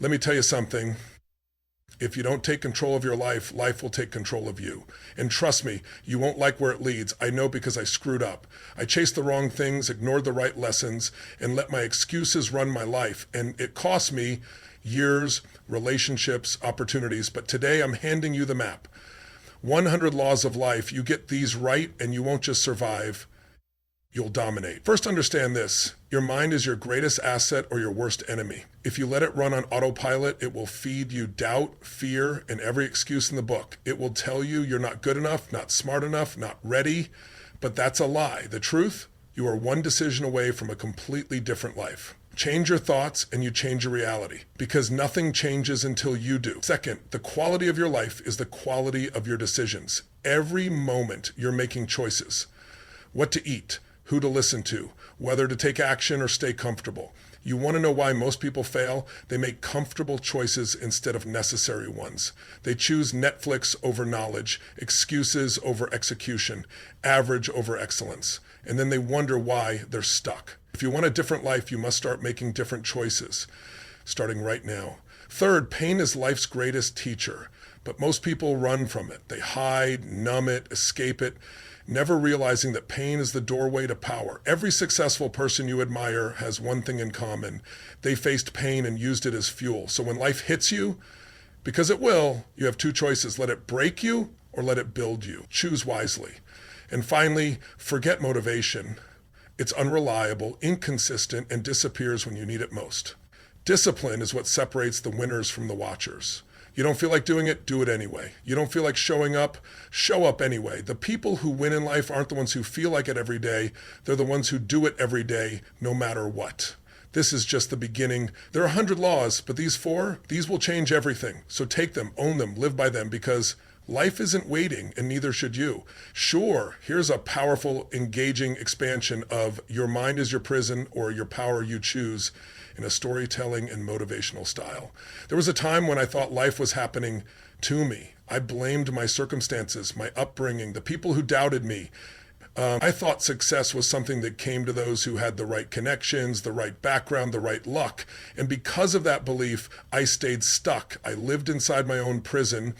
Let me tell you something. If you don't take control of your life, life will take control of you. And trust me, you won't like where it leads. I know because I screwed up. I chased the wrong things, ignored the right lessons, and let my excuses run my life. And it cost me years, relationships, opportunities. But today I'm handing you the map. 100 laws of life. You get these right and you won't just survive. You'll dominate. First, understand this. Your mind is your greatest asset or your worst enemy. If you let it run on autopilot, it will feed you doubt, fear, and every excuse in the book. It will tell you you're not good enough, not smart enough, not ready. But that's a lie. The truth, you are one decision away from a completely different life. Change your thoughts and you change your reality, because nothing changes until you do. Second, the quality of your life is the quality of your decisions. Every moment you're making choices. What to eat, who to listen to, whether to take action or stay comfortable. You want to know why most people fail? They make comfortable choices instead of necessary ones. They choose Netflix over knowledge, excuses over execution, average over excellence. And then they wonder why they're stuck. If you want a different life, you must start making different choices, starting right now. Third, pain is life's greatest teacher, but most people run from it. They hide, numb it, escape it, never realizing that pain is the doorway to power. Every successful person you admire has one thing in common. They faced pain and used it as fuel. So when life hits you, because it will, you have two choices. Let it break you or let it build you. Choose wisely. And finally, forget motivation. It's unreliable, inconsistent, and disappears when you need it most. Discipline is what separates the winners from the watchers. You don't feel like doing it, do it anyway. You don't feel like showing up, show up anyway. The people who win in life aren't the ones who feel like it every day. They're the ones who do it every day, no matter what. This is just the beginning. There are 100 laws, but these 4, these will change everything. So take them, own them, live by them, because life isn't waiting, and neither should you. Sure, here's a powerful, engaging expansion of your mind is your prison or your power you choose in a storytelling and motivational style. There was a time when I thought life was happening to me. I blamed my circumstances, my upbringing, the people who doubted me. I thought success was something that came to those who had the right connections, the right background, the right luck. And because of that belief, I stayed stuck. I lived inside my own prison,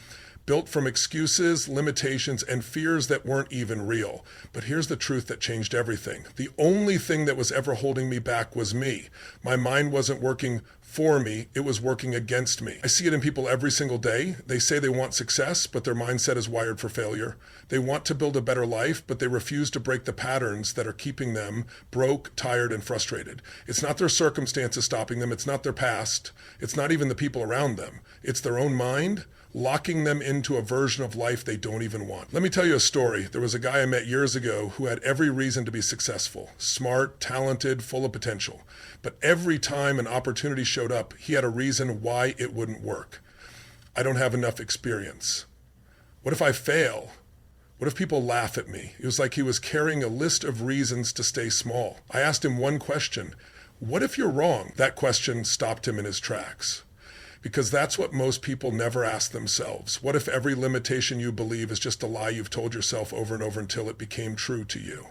built from excuses, limitations, and fears that weren't even real. But here's the truth that changed everything. The only thing that was ever holding me back was me. My mind wasn't working for me, it was working against me. I see it in people every single day. They say they want success, but their mindset is wired for failure. They want to build a better life, but they refuse to break the patterns that are keeping them broke, tired, and frustrated. It's not their circumstances stopping them. It's not their past. It's not even the people around them. It's their own mind locking them into a version of life they don't even want. Let me tell you a story. There was a guy I met years ago who had every reason to be successful, smart, talented, full of potential. But every time an opportunity showed up, he had a reason why it wouldn't work. I don't have enough experience. What if I fail? What if people laugh at me? It was like he was carrying a list of reasons to stay small. I asked him one question. What if you're wrong? That question stopped him in his tracks. Because that's what most people never ask themselves. What if every limitation you believe is just a lie you've told yourself over and over until it became true to you?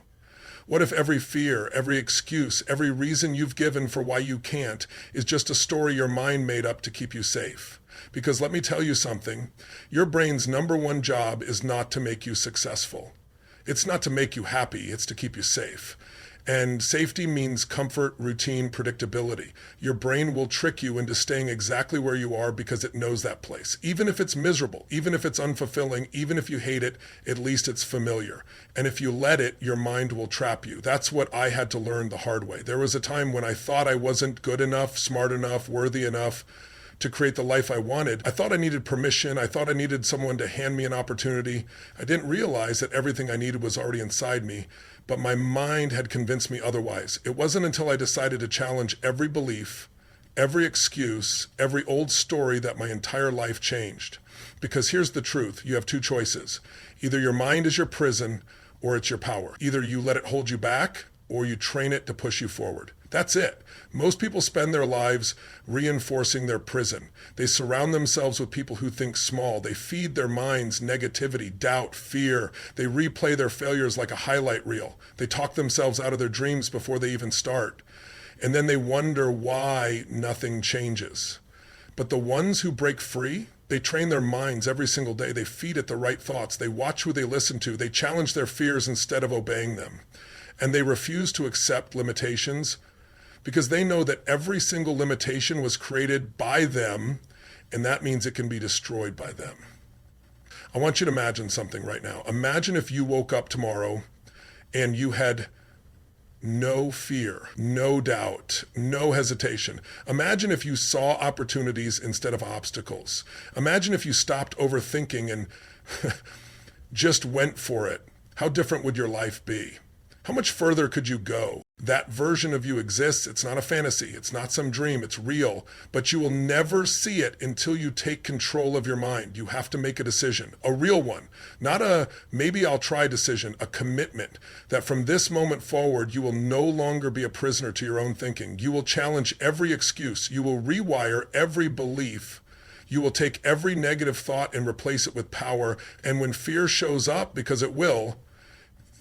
What if every fear, every excuse, every reason you've given for why you can't is just a story your mind made up to keep you safe? Because let me tell you something, your brain's number one job is not to make you successful. It's not to make you happy, it's to keep you safe. And safety means comfort, routine, predictability. Your brain will trick you into staying exactly where you are because it knows that place. Even if it's miserable, even if it's unfulfilling, even if you hate it, at least it's familiar. And if you let it, your mind will trap you. That's what I had to learn the hard way. There was a time when I thought I wasn't good enough, smart enough, worthy enough to create the life I wanted. I thought I needed permission. I thought I needed someone to hand me an opportunity. I didn't realize that everything I needed was already inside me, but my mind had convinced me otherwise. It wasn't until I decided to challenge every belief, every excuse, every old story that my entire life changed. Because here's the truth. You have two choices. Either your mind is your prison or it's your power. Either you let it hold you back or you train it to push you forward. That's it. Most people spend their lives reinforcing their prison. They surround themselves with people who think small. They feed their minds negativity, doubt, fear. They replay their failures like a highlight reel. They talk themselves out of their dreams before they even start. And then they wonder why nothing changes. But the ones who break free, they train their minds every single day. They feed it the right thoughts. They watch who they listen to. They challenge their fears instead of obeying them. And they refuse to accept limitations because they know that every single limitation was created by them, and that means it can be destroyed by them. I want you to imagine something right now. Imagine if you woke up tomorrow and you had no fear, no doubt, no hesitation. Imagine if you saw opportunities instead of obstacles. Imagine if you stopped overthinking and just went for it. How different would your life be? How much further could you go? That version of you exists. It's not a fantasy. It's not some dream. It's real. But you will never see it until you take control of your mind. You have to make a decision, a real one, not a maybe I'll try decision, a commitment that from this moment forward, you will no longer be a prisoner to your own thinking. You will challenge every excuse. You will rewire every belief. You will take every negative thought and replace it with power. And when fear shows up, because it will,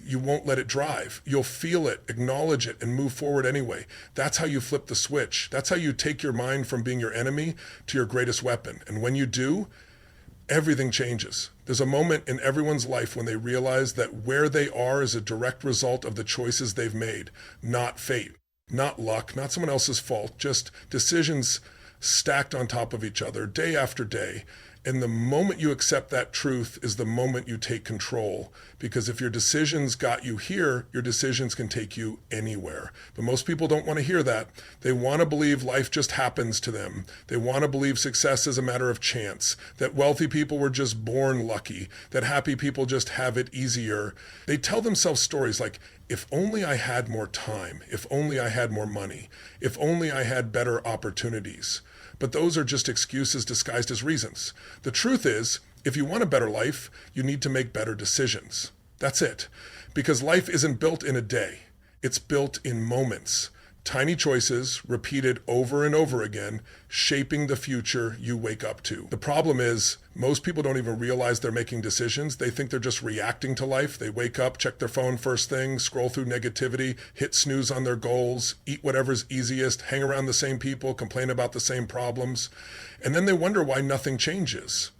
you won't let it drive. You'll feel it, acknowledge it, and move forward anyway. That's how you flip the switch. That's how you take your mind from being your enemy to your greatest weapon. And when you do, everything changes. There's a moment in everyone's life when they realize that where they are is a direct result of the choices they've made, not fate, not luck, not someone else's fault, just decisions stacked on top of each other day after day. And the moment you accept that truth is the moment you take control. Because if your decisions got you here, your decisions can take you anywhere. But most people don't want to hear that. They want to believe life just happens to them. They want to believe success is a matter of chance, that wealthy people were just born lucky, that happy people just have it easier. They tell themselves stories like, if only I had more time, if only I had more money, if only I had better opportunities. But those are just excuses disguised as reasons. The truth is, if you want a better life, you need to make better decisions. That's it. Because life isn't built in a day. It's built in moments. Tiny choices repeated over and over again, shaping the future you wake up to. The problem is, most people don't even realize they're making decisions. They think they're just reacting to life. They wake up, check their phone first thing, scroll through negativity, hit snooze on their goals, eat whatever's easiest, hang around the same people, complain about the same problems. And then they wonder why nothing changes.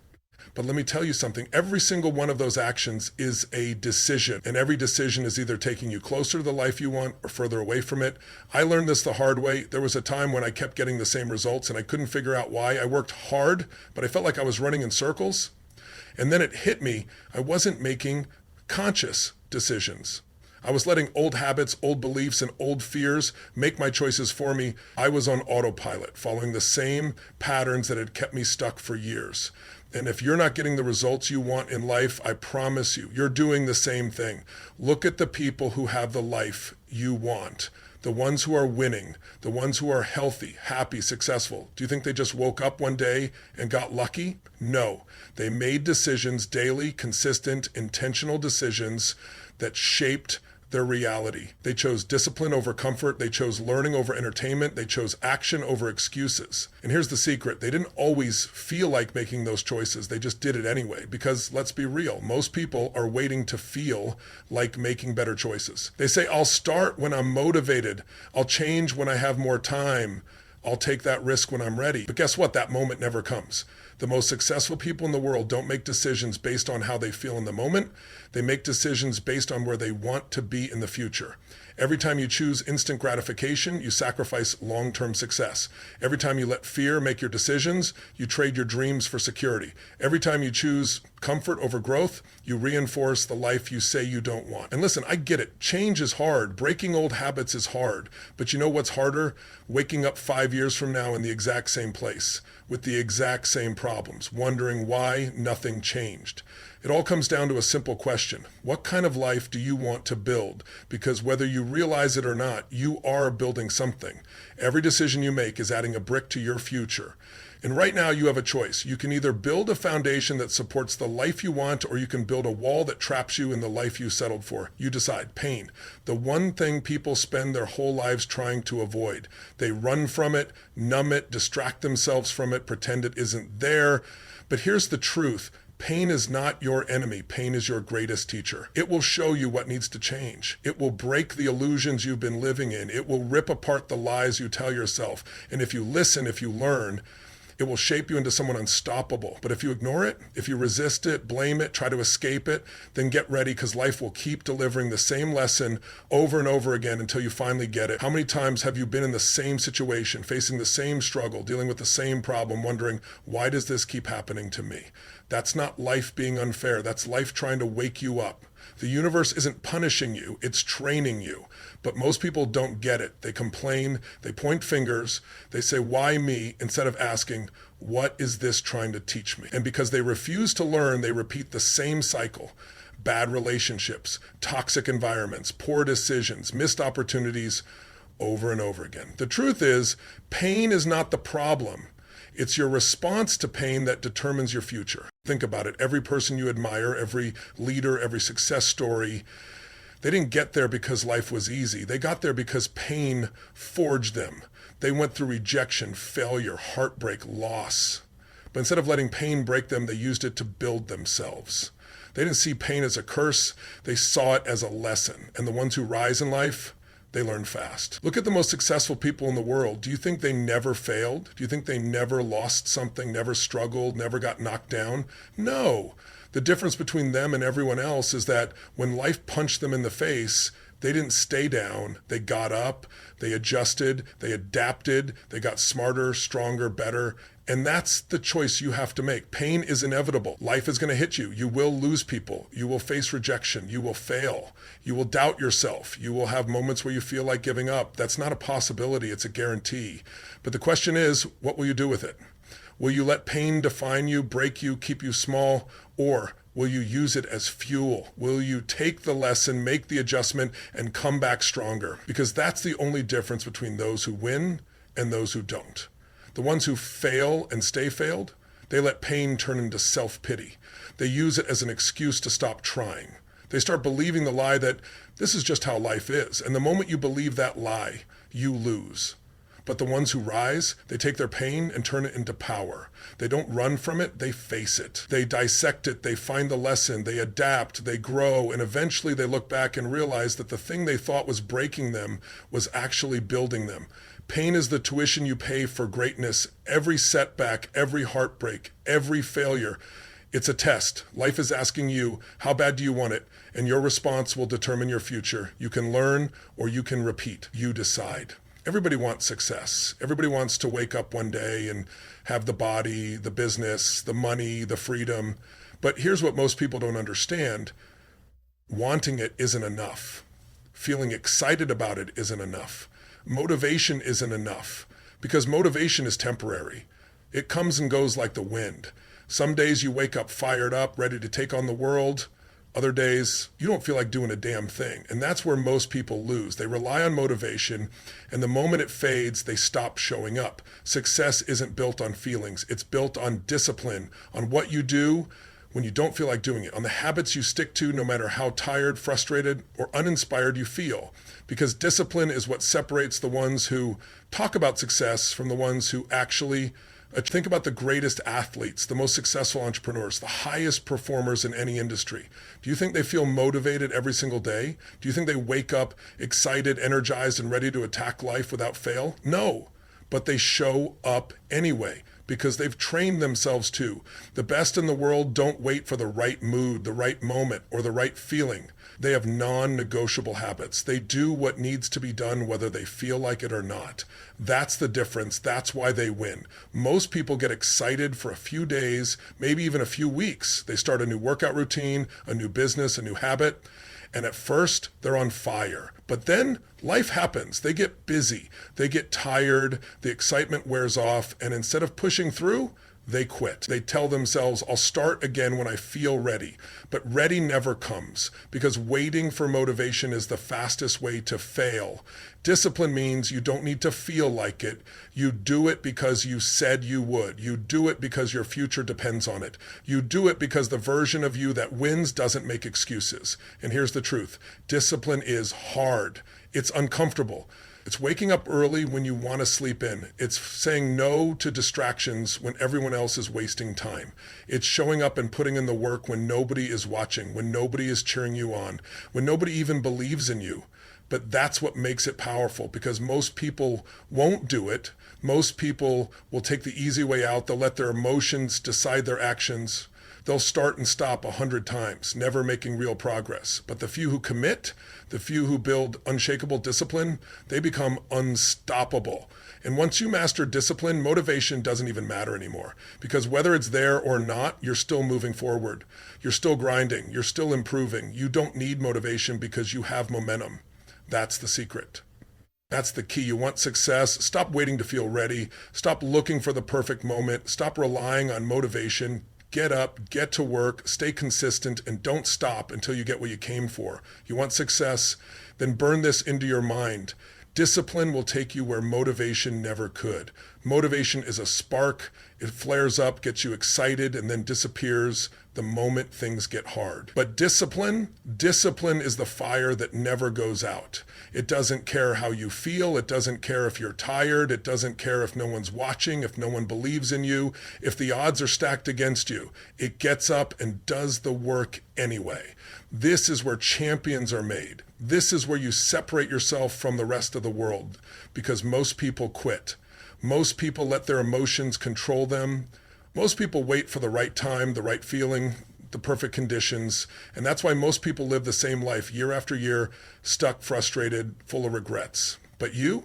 But let me tell you something, every single one of those actions is a decision, and every decision is either taking you closer to the life you want or further away from it. I learned this the hard way. There was a time when I kept getting the same results and I couldn't figure out why. I worked hard, but I felt like I was running in circles. And then it hit me, I wasn't making conscious decisions. I was letting old habits, old beliefs, and old fears make my choices for me. I was on autopilot, following the same patterns that had kept me stuck for years. And if you're not getting the results you want in life, I promise you, you're doing the same thing. Look at the people who have the life you want. The ones who are winning, the ones who are healthy, happy, successful. Do you think they just woke up one day and got lucky? No. They made decisions daily, consistent, intentional decisions that shaped their reality. They chose discipline over comfort. They chose learning over entertainment. They chose action over excuses. And here's the secret. They didn't always feel like making those choices. They just did it anyway. Because let's be real, most people are waiting to feel like making better choices. They say, I'll start when I'm motivated. I'll change when I have more time. I'll take that risk when I'm ready. But guess what? That moment never comes. The most successful people in the world don't make decisions based on how they feel in the moment. They make decisions based on where they want to be in the future. Every time you choose instant gratification, you sacrifice long-term success. Every time you let fear make your decisions, you trade your dreams for security. Every time you choose comfort over growth, you reinforce the life you say you don't want. And listen, I get it. Change is hard. Breaking old habits is hard. But you know what's harder? Waking up 5 years from now in the exact same place with the exact same problems, wondering why nothing changed. It all comes down to a simple question. What kind of life do you want to build? Because whether you realize it or not, you are building something. Every decision you make is adding a brick to your future. And right now you have a choice. You can either build a foundation that supports the life you want, or you can build a wall that traps you in the life you settled for. You decide. Pain. The one thing people spend their whole lives trying to avoid. They run from it, numb it, distract themselves from it, pretend it isn't there. But here's the truth. Pain is not your enemy. Pain is your greatest teacher. It will show you what needs to change. It will break the illusions you've been living in. It will rip apart the lies you tell yourself. And if you listen, if you learn, it It will shape you into someone unstoppable. But if you ignore it, if you resist it, blame it, try to escape it, then get ready, because life will keep delivering the same lesson over and over again until you finally get it. How many times have you been in the same situation, facing the same struggle, dealing with the same problem, wondering, why does this keep happening to me? That's not life being unfair. That's life trying to wake you up. The universe isn't punishing you, it's training you. But most people don't get it. They complain, they point fingers, they say, why me, instead of asking, what is this trying to teach me? And because they refuse to learn, they repeat the same cycle. Bad relationships, toxic environments, poor decisions, missed opportunities, over and over again. The truth is, pain is not the problem. It's your response to pain that determines your future. Think about it. Every person you admire, every leader, every success story, they didn't get there because life was easy. They got there because pain forged them. They went through rejection, failure, heartbreak, loss. But instead of letting pain break them, they used it to build themselves. They didn't see pain as a curse. They saw it as a lesson. And the ones who rise in life, they learn fast. Look at the most successful people in the world. Do you think they never failed? Do you think they never lost something, never struggled, never got knocked down? No. The difference between them and everyone else is that when life punched them in the face, they didn't stay down. They got up, they adjusted, they adapted, they got smarter, stronger, better. And that's the choice you have to make. Pain is inevitable. Life is going to hit you. You will lose people. You will face rejection. You will fail. You will doubt yourself. You will have moments where you feel like giving up. That's not a possibility. It's a guarantee. But the question is, what will you do with it? Will you let pain define you, break you, keep you small, or will you use it as fuel? Will you take the lesson, make the adjustment, and come back stronger? Because that's the only difference between those who win and those who don't. The ones who fail and stay failed, they let pain turn into self-pity. They use it as an excuse to stop trying. They start believing the lie that this is just how life is. And the moment you believe that lie, you lose. But the ones who rise, they take their pain and turn it into power. They don't run from it, they face it. They dissect it, they find the lesson, they adapt, they grow, and eventually they look back and realize that the thing they thought was breaking them was actually building them. Pain is the tuition you pay for greatness. Every setback, every heartbreak, every failure, it's a test. Life is asking you, how bad do you want it? And your response will determine your future. You can learn or you can repeat. You decide. Everybody wants success. Everybody wants to wake up one day and have the body, the business, the money, the freedom. But here's what most people don't understand. Wanting it isn't enough. Feeling excited about it isn't enough. Motivation isn't enough, because motivation is temporary. It comes and goes like the wind. Some days you wake up fired up, ready to take on the world. Other days, you don't feel like doing a damn thing. And that's where most people lose. They rely on motivation, and the moment it fades, they stop showing up. Success isn't built on feelings. It's built on discipline, on what you do when you don't feel like doing it, on the habits you stick to no matter how tired, frustrated, or uninspired you feel. Because discipline is what separates the ones who talk about success from the ones who actually think about the greatest athletes, the most successful entrepreneurs, the highest performers in any industry. Do you think they feel motivated every single day? Do you think they wake up excited, energized, and ready to attack life without fail? No, but they show up anyway because they've trained themselves to. The best in the world don't wait for the right mood, the right moment, or the right feeling. They have non-negotiable habits. They do what needs to be done whether they feel like it or not. That's the difference. That's why they win. Most people get excited for a few days, maybe even a few weeks. They start a new workout routine, a new business, a new habit, and at first they're on fire. But then life happens. They get busy. They get tired. The excitement wears off, and instead of pushing through, they quit. They tell themselves, I'll start again when I feel ready. But ready never comes, because waiting for motivation is the fastest way to fail. Discipline means you don't need to feel like it. You do it because you said you would. You do it because your future depends on it. You do it because the version of you that wins doesn't make excuses. And here's the truth. Discipline is hard. It's uncomfortable. It's waking up early when you want to sleep in. It's saying no to distractions when everyone else is wasting time. It's showing up and putting in the work when nobody is watching, when nobody is cheering you on, when nobody even believes in you. But that's what makes it powerful, because most people won't do it. Most people will take the easy way out. They'll let their emotions decide their actions. They'll start and stop 100 times, never making real progress. But the few who commit, the few who build unshakable discipline, they become unstoppable. And once you master discipline, motivation doesn't even matter anymore, because whether it's there or not, you're still moving forward. You're still grinding. You're still improving. You don't need motivation because you have momentum. That's the secret. That's the key. You want success? Stop waiting to feel ready. Stop looking for the perfect moment. Stop relying on motivation. Get up, get to work, stay consistent, and don't stop until you get what you came for. You want success? Then burn this into your mind. Discipline will take you where motivation never could. Motivation is a spark. It flares up, gets you excited, and then disappears the moment things get hard. But discipline is the fire that never goes out. It doesn't care how you feel. It doesn't care if you're tired. It doesn't care if no one's watching, if no one believes in you, if the odds are stacked against you. It gets up and does the work anyway. This is where champions are made. This is where you separate yourself from the rest of the world, because most people quit. Most people let their emotions control them. Most people wait for the right time, the right feeling, the perfect conditions. And that's why most people live the same life year after year, stuck, frustrated, full of regrets. But you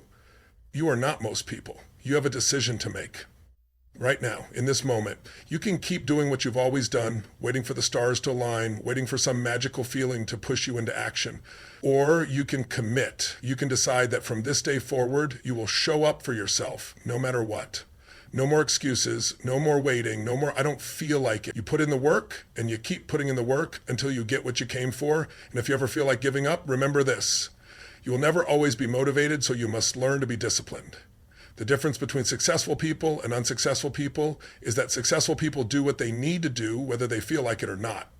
are not most people. You have a decision to make. Right now, in this moment, you can keep doing what you've always done, waiting for the stars to align, waiting for some magical feeling to push you into action. Or you can commit. You can decide that from this day forward, you will show up for yourself, no matter what. No more excuses, no more waiting, no more, I don't feel like it. You put in the work, and you keep putting in the work until you get what you came for. And if you ever feel like giving up, remember this. You will never always be motivated, so you must learn to be disciplined. The difference between successful people and unsuccessful people is that successful people do what they need to do, whether they feel like it or not.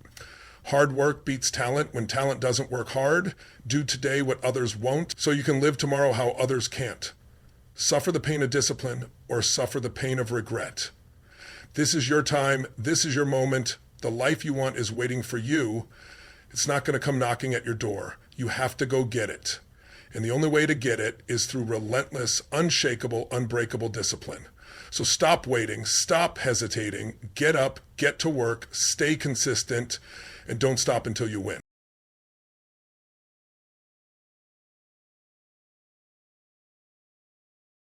Hard work beats talent when talent doesn't work hard. Do today what others won't, so you can live tomorrow how others can't. Suffer the pain of discipline or suffer the pain of regret. This is your time. This is your moment. The life you want is waiting for you. It's not going to come knocking at your door. You have to go get it. And the only way to get it is through relentless, unshakable, unbreakable discipline. So stop waiting, stop hesitating, get up, get to work, stay consistent, and don't stop until you win.